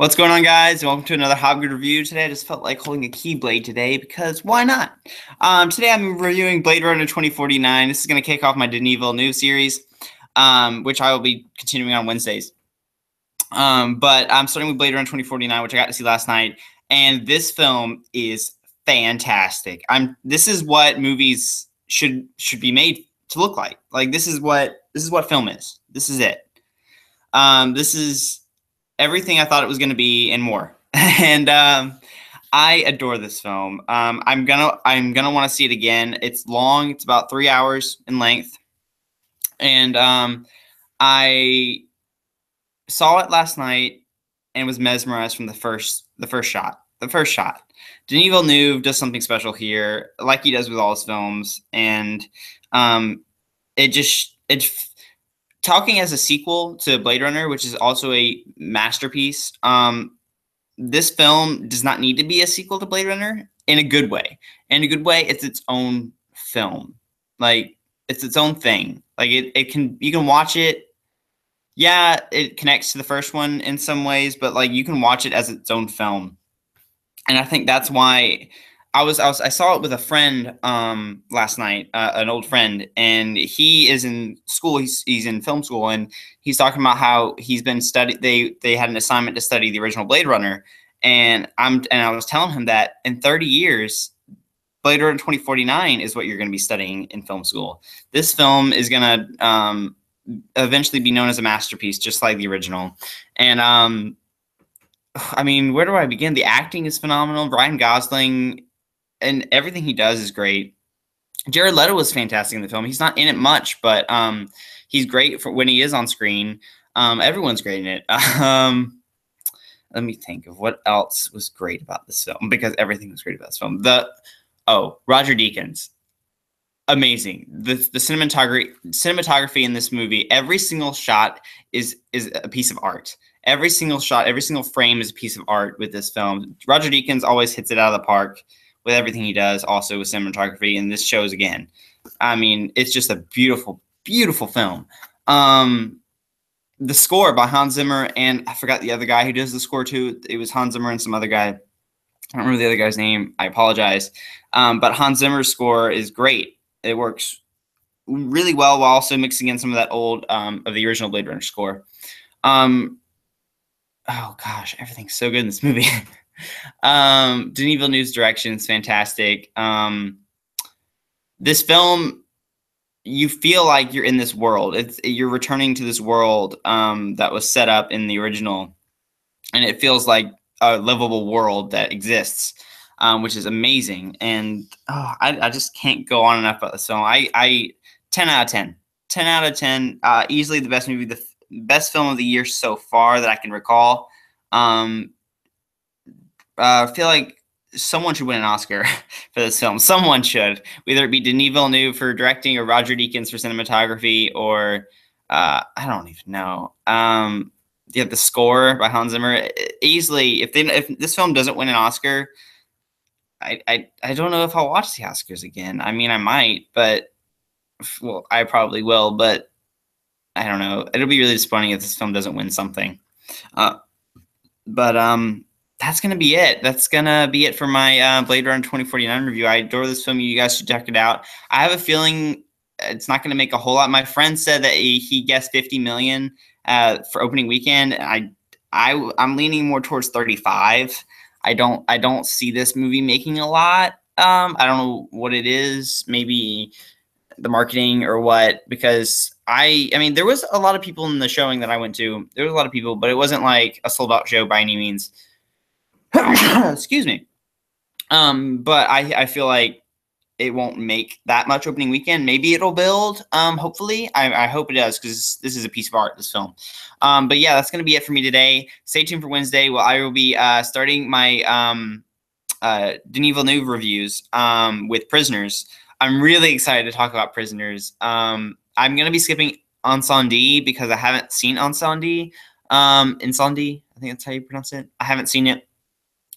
What's going on, guys? Welcome to another Hobgood review. Today I just felt like holding a Keyblade today because why not? Today I'm reviewing Blade Runner 2049. This is going to kick off my Denis Villeneuve series, which I will be continuing on Wednesdays. But I'm starting with Blade Runner 2049, which I got to see last night, and this film is fantastic. This is what movies should be made to look like. Like this is what film is. This is it. This is everything I thought it was going to be and more. And I adore this film. I'm gonna want to see it again. It's long. It's about 3 hours in length, and I saw it last night and was mesmerized from the first shot. The first shot. Denis Villeneuve does something special here, like he does with all his films, and it's talking as a sequel to Blade Runner, which is also a masterpiece. This film does not need to be a sequel to Blade Runner in a good way. In a good way, it's its own film. Like it's its own thing. Like you can watch it. Yeah, it connects to the first one in some ways, but like you can watch it as its own film. And I think that's why I saw it with a friend last night, an old friend, and he is in school. He's in film school, and he's talking about how he's been They had an assignment to study the original Blade Runner, and I was telling him that in 30 years, Blade Runner 2049 is what you're going to be studying in film school. This film is going to eventually be known as a masterpiece, just like the original, and I mean, where do I begin? The acting is phenomenal. Ryan Gosling and everything he does is great. Jared Leto was fantastic in the film. He's not in it much, but he's great for when he is on screen. Everyone's great in it. Let me think of what else was great about this film, because everything was great about this film. Roger Deakins, amazing. The cinematography in this movie, every single shot is a piece of art. Every single shot, every single frame is a piece of art with this film. Roger Deakins always hits it out of the park with everything he does, also with cinematography, and this shows again. I mean, it's just a beautiful, beautiful film. The score by Hans Zimmer, and I forgot the other guy who does the score too. It was Hans Zimmer and some other guy. I don't remember the other guy's name. I apologize. But Hans Zimmer's score is great. It works really well while also mixing in some of that old of the original Blade Runner score. Oh gosh, everything's so good in this movie. Denis Villeneuve's direction is fantastic. This film, you feel like you're in this world. You're returning to this world that was set up in the original, and it feels like a livable world that exists, which is amazing. And I just can't go on enough about this film. I 10 out of 10. 10 out of 10. Easily the best movie, the best film of the year so far that I can recall. I feel like someone should win an Oscar for this film. Someone should, whether it be Denis Villeneuve for directing or Roger Deakins for cinematography, or I don't even know. Yeah, the score by Hans Zimmer. Easily, if this film doesn't win an Oscar, I don't know if I'll watch the Oscars again. I mean, I might, but well, I probably will. But I don't know. It'll be really disappointing if this film doesn't win something. That's going to be it. That's going to be it for my Blade Runner 2049 review. I adore this film. You guys should check it out. I have a feeling it's not going to make a whole lot. My friend said that he guessed 50 million for opening weekend. I'm leaning more towards 35. I don't see this movie making a lot. I don't know what it is. Maybe the marketing or what, because I mean, there was a lot of people in the showing that I went to. There was a lot of people, but it wasn't like a sold out show by any means. Excuse me. But I feel like it won't make that much opening weekend. Maybe it'll build. Hopefully, I hope it does, because this is a piece of art, this film. But yeah, that's gonna be it for me today. Stay tuned for Wednesday. Well, I will be starting my Denis Villeneuve reviews with Prisoners. I'm really excited to talk about Prisoners. I'm gonna be skipping Incendie because I haven't seen Incendie. Incendie, I think that's how you pronounce it. I haven't seen it.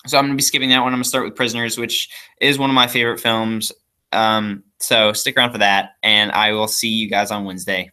So I'm going to be skipping that one. I'm going to start with Prisoners, which is one of my favorite films. So stick around for that, and I will see you guys on Wednesday.